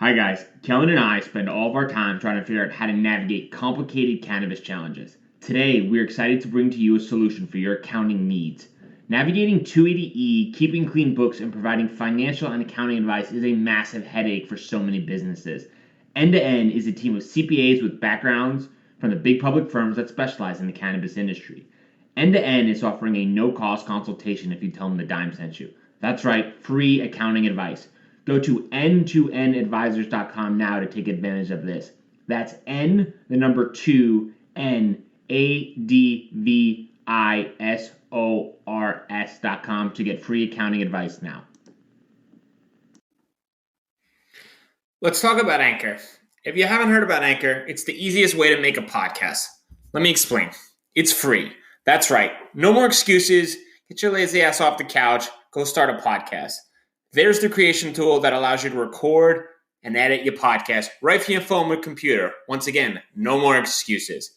Hi guys, Kellan and I spend all of our time trying to figure out how to navigate complicated cannabis challenges. Today, we're excited to bring to you a solution for your accounting needs. Navigating 280E, keeping clean books, and providing financial and accounting advice is a massive headache for so many businesses. End to End is a team of CPAs with backgrounds from the big public firms that specialize in the cannabis industry. End to End is offering a no-cost consultation if you tell them the dime sent you. That's right, free accounting advice. Go to n2nadvisors.com now to take advantage of this. That's N, the number 2, NADVISORS.com to get free accounting advice now. Let's talk about Anchor. If you haven't heard about Anchor, it's the easiest way to make a podcast. Let me explain. It's free. That's right. No more excuses. Get your lazy ass off the couch. Go start a podcast. There's the creation tool that allows you to record and edit your podcast right from your phone or computer. Once again, no more excuses.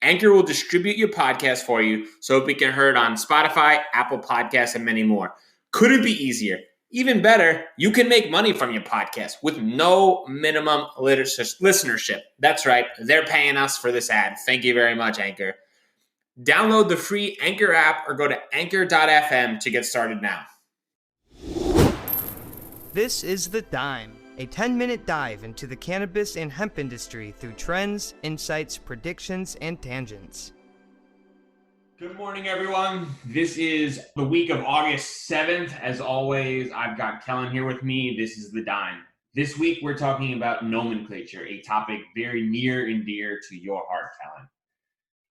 Anchor will distribute your podcast for you so it can be heard on Spotify, Apple Podcasts, and many more. Couldn't be easier. Even better, you can make money from your podcast with no minimum listenership. That's right. They're paying us for this ad. Thank you very much, Anchor. Download the free Anchor app or go to anchor.fm to get started now. This is The Dime, a 10-minute dive into the cannabis and hemp industry through trends, insights, predictions, and tangents. Good morning, everyone. This is the week of August 7th. As always, I've got Kellan here with me. This is The Dime. This week, we're talking about nomenclature, a topic very near and dear to your heart, Kellan.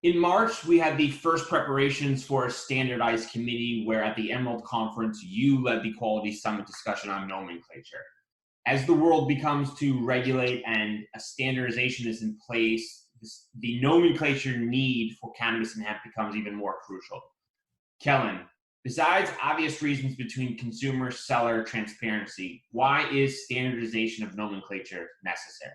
In March, we had the first preparations for a standardized committee where at the Emerald Conference, you led the Quality Summit discussion on nomenclature. As the world becomes to regulate and a standardization is in place, the nomenclature need for cannabis and hemp becomes even more crucial. Kellan, besides obvious reasons between consumer-seller transparency, why is standardization of nomenclature necessary?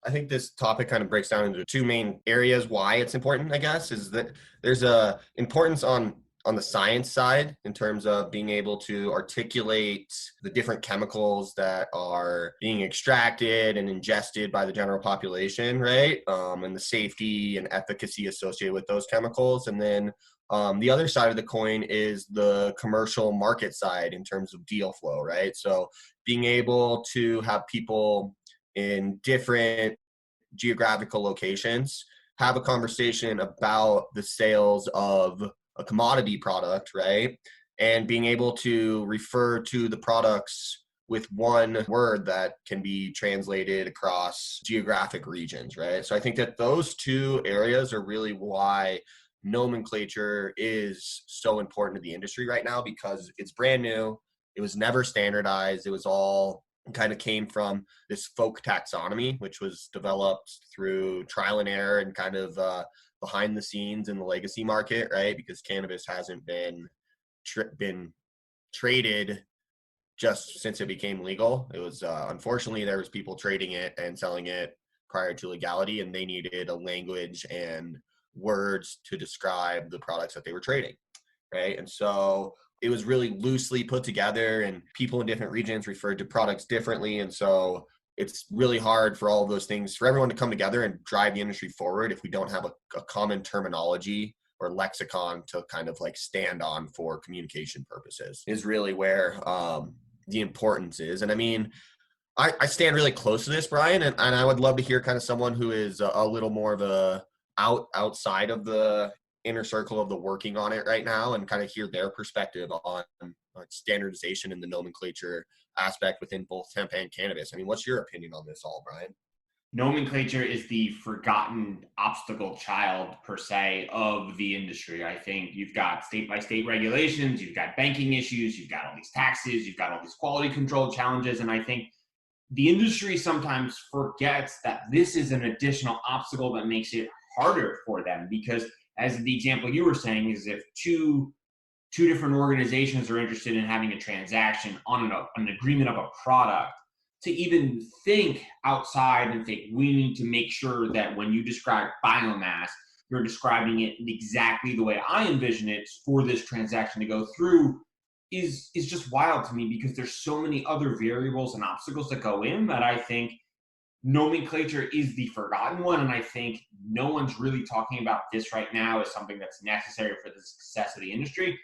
I think this topic kind of breaks down into two main areas why it's important, I guess, is that there's a importance on the science side in terms of being able to articulate the different chemicals that are being extracted and ingested by the general population, right? And the safety and efficacy associated with those chemicals. And then the other side of the coin is the commercial market side in terms of deal flow, right? So being able to have people in different geographical locations have a conversation about the sales of a commodity product, right? And being able to refer to the products with one word that can be translated across geographic regions, right? So I think that those two areas are really why nomenclature is so important to the industry right now, because it's brand new. It was never standardized. It was all kind of came from this folk taxonomy, which was developed through trial and error and kind of behind the scenes in the legacy market, right? Because cannabis hasn't been traded just since it became legal. It was unfortunately there was people trading it and selling it prior to legality, and they needed a language and words to describe the products that they were trading, right? And so it was really loosely put together, and people in different regions referred to products differently. And so it's really hard for all of those things, for everyone to come together and drive the industry forward if we don't have a common terminology or lexicon to kind of like stand on for communication purposes, is really where the importance is. And I mean, I stand really close to this, Bryan, and I would love to hear kind of someone who is a little more of a outside of the inner circle of the working on it right now, and kind of hear their perspective on standardization and the nomenclature aspect within both hemp and cannabis. I mean, what's your opinion on this all, Bryan? Nomenclature is the forgotten obstacle child, per se, of the industry. I think you've got state-by-state regulations, you've got banking issues, you've got all these taxes, you've got all these quality control challenges, and I think the industry sometimes forgets that this is an additional obstacle that makes it harder for them, because as the example you were saying, is if two different organizations are interested in having a transaction on an agreement of a product, to even think outside and think, we need to make sure that when you describe biomass, you're describing it exactly the way I envision it for this transaction to go through, is just wild to me because there's so many other variables and obstacles that go in that I think nomenclature is the forgotten one. And I think no one's really talking about this right now as something that's necessary for the success of the industry.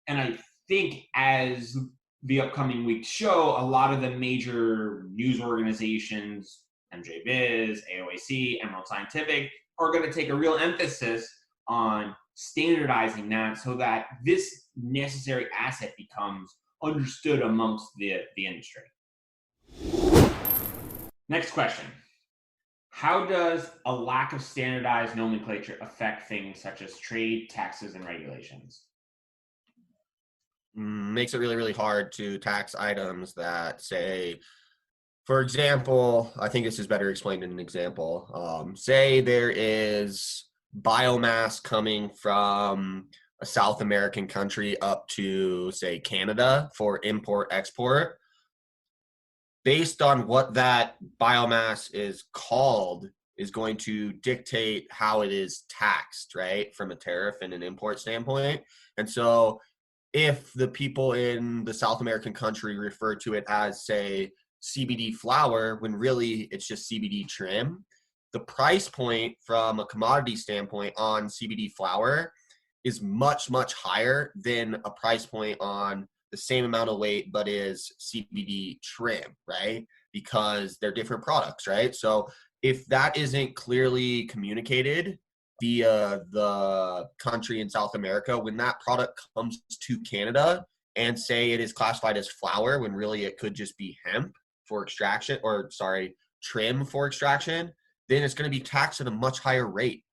And I think as the upcoming weeks show, a lot of the major news organizations, MJBiz, AOAC, Emerald Scientific, are going to take a real emphasis on standardizing that so that this necessary asset becomes understood amongst the industry. Next question. How does a lack of standardized nomenclature affect things such as trade, taxes, and regulations? Makes it really, really hard to tax items that say, for example, I think this is better explained in an example. Say there is biomass coming from a South American country up to, say, Canada for import, export. Based on what that biomass is called is going to dictate how it is taxed, right? From a tariff and an import standpoint. And so if the people in the South American country refer to it as, say, CBD flower, when really it's just CBD trim, the price point from a commodity standpoint on CBD flower is much, much higher than a price point on the same amount of weight, but is CBD trim, right? Because they're different products, right? So if that isn't clearly communicated via the country in South America, when that product comes to Canada and say it is classified as flower, when really it could just be hemp for extraction, or sorry, trim for extraction, then it's going to be taxed at a much higher rate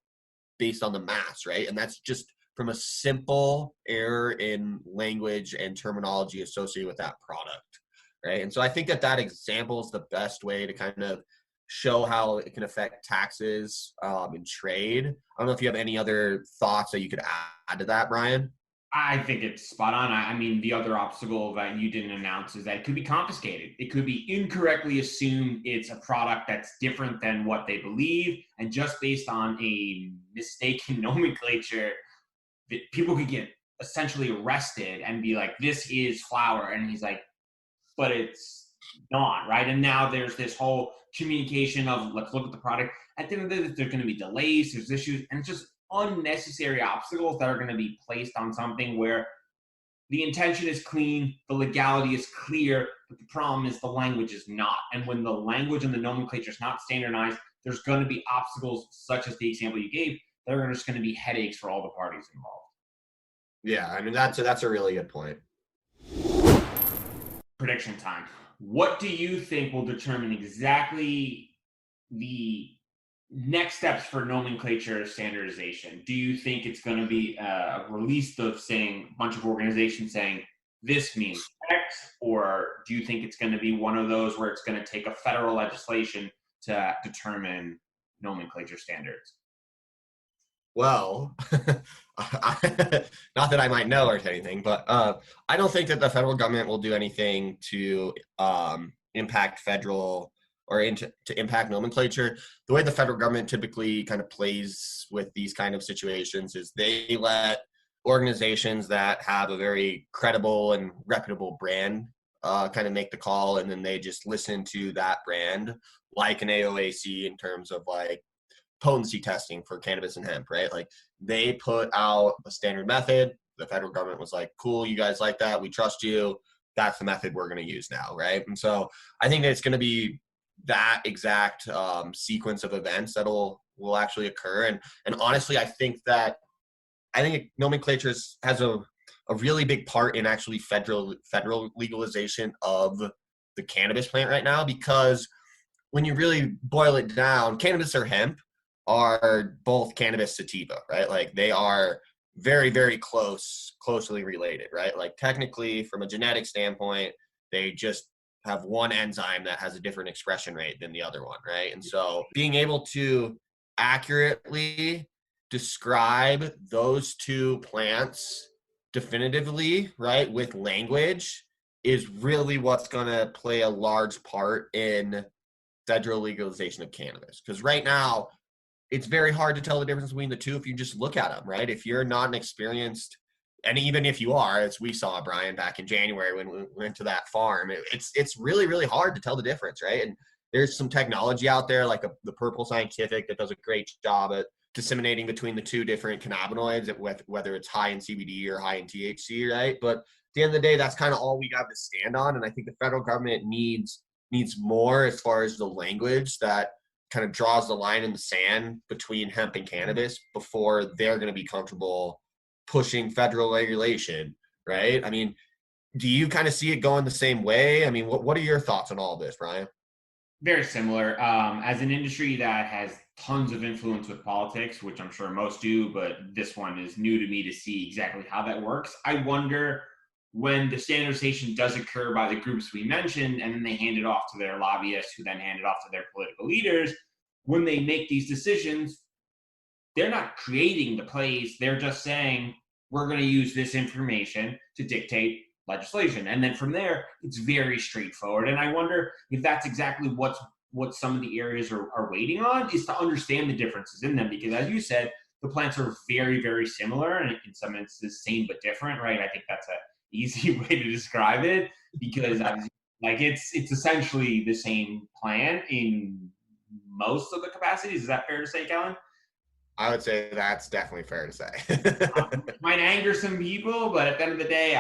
based on the mass, right? And that's just from a simple error in language and terminology associated with that product, right? And so I think that that example is the best way to kind of show how it can affect taxes and trade. I don't know if you have any other thoughts that you could add to that, Bryan. I think it's spot on. I mean, the other obstacle that you didn't announce is that it could be confiscated. It could be incorrectly assumed it's a product that's different than what they believe. And just based on a mistaken nomenclature, people could get essentially arrested and be like, this is flour. And he's like, but it's not, right? And now there's this whole communication of, let's look at the product. At the end of the day, there's going to be delays, there's issues, and it's just unnecessary obstacles that are going to be placed on something where the intention is clean, the legality is clear, but the problem is the language is not. And when the language and the nomenclature is not standardized, there's going to be obstacles such as the example you gave that are just going to be headaches for all the parties involved. Yeah, I mean, that's a really good point. Prediction time. What do you think will determine exactly the next steps for nomenclature standardization? Do you think it's going to be a release of saying a bunch of organizations saying this means X, or do you think it's going to be one of those where it's going to take a federal legislation to determine nomenclature standards? Well, not that I might know or anything, but I don't think that the federal government will do anything to impact federal or to impact nomenclature. The way the federal government typically kind of plays with these kind of situations is they let organizations that have a very credible and reputable brand kind of make the call, and then they just listen to that brand, like an AOAC in terms of like potency testing for cannabis and hemp, right? Like they put out a standard method. The federal government was like, cool, you guys like that, we trust you, that's the method we're going to use now, right? And so I think that it's going to be that exact sequence of events that will actually occur. And honestly, I think nomenclature has a really big part in actually federal legalization of the cannabis plant right now, because when you really boil it down, cannabis or hemp are both cannabis sativa, right? Like they are very, very closely related, right? Like technically from a genetic standpoint, they just have one enzyme that has a different expression rate than the other one, right? And so being able to accurately describe those two plants definitively, right, with language is really what's going to play a large part in federal legalization of cannabis. Because right now, it's very hard to tell the difference between the two if you just look at them, right? If you're not an experienced And even if you are, as we saw, Bryan, back in January when we went to that farm, it's really, really hard to tell the difference, right? And there's some technology out there like the Purple Scientific that does a great job at disseminating between the two different cannabinoids, whether it's high in CBD or high in THC, right? But at the end of the day, that's kind of all we have to stand on. And I think the federal government needs more as far as the language that kind of draws the line in the sand between hemp and cannabis before they're going to be comfortable pushing federal regulation, right? I mean, do you kind of see it going the same way? I mean, what are your thoughts on all of this, Bryan? Very similar. As an industry that has tons of influence with politics, which I'm sure most do, but this one is new to me to see exactly how that works. I wonder when the standardization does occur by the groups we mentioned, and then they hand it off to their lobbyists, who then hand it off to their political leaders, when they make these decisions, they're not creating the plays. They're just saying, we're going to use this information to dictate legislation. And then from there, it's very straightforward. And I wonder if that's exactly what some of the areas are waiting on, is to understand the differences in them. Because as you said, the plants are very, very similar, and in some instances, same but different, right? I think that's an easy way to describe it, because like it's essentially the same plant in most of the capacities. Is that fair to say, Kellan? I would say that's definitely fair to say. Might anger some people, but at the end of the day,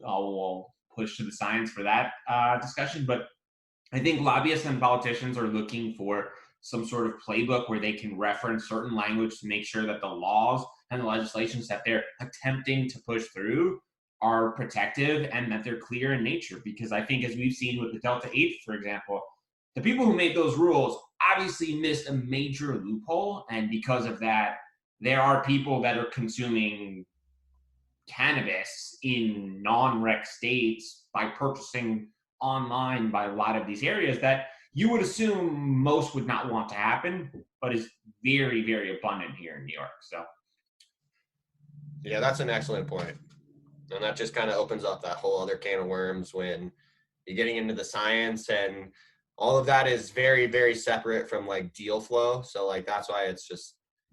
I'll push to the science for that discussion. But I think lobbyists and politicians are looking for some sort of playbook where they can reference certain language to make sure that the laws and the legislations that they're attempting to push through are protective and that they're clear in nature. Because I think, as we've seen with the Delta 8, for example, the people who made those rules obviously missed a major loophole. And because of that, there are people that are consuming cannabis in non-rec states by purchasing online by a lot of these areas that you would assume most would not want to happen, but is very, very abundant here in New York. So, yeah, that's an excellent point. And that just kind of opens up that whole other can of worms when you're getting into the science, and all of that is very, very separate from like deal flow. So like, that's why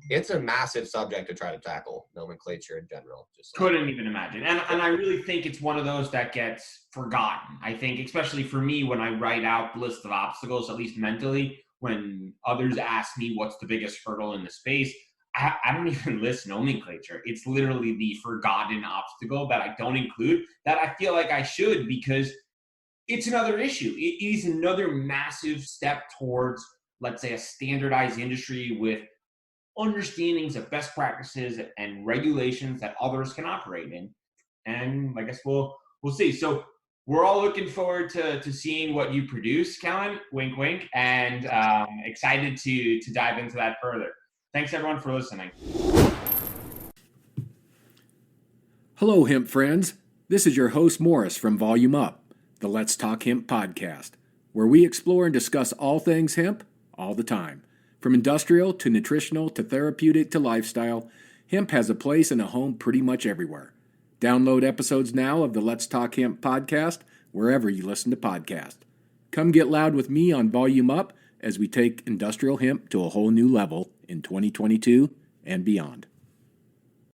it's a massive subject to try to tackle, nomenclature in general. Couldn't even imagine. And I really think it's one of those that gets forgotten. I think, especially for me, when I write out the list of obstacles, at least mentally, when others ask me what's the biggest hurdle in the space, I don't even list nomenclature. It's literally the forgotten obstacle that I don't include, that I feel like I should, because it's another issue. It is another massive step towards, let's say, a standardized industry with understandings of best practices and regulations that others can operate in. And I guess we'll see. So we're all looking forward to seeing what you produce, Kellan, wink, wink, and excited to dive into that further. Thanks, everyone, for listening. Hello, hemp friends. This is your host, Morris, from Volume Up, the Let's Talk Hemp podcast, where we explore and discuss all things hemp all the time. From industrial to nutritional to therapeutic to lifestyle, hemp has a place and a home pretty much everywhere. Download episodes now of the Let's Talk Hemp podcast wherever you listen to podcasts. Come get loud with me on Volume Up as we take industrial hemp to a whole new level in 2022 and beyond.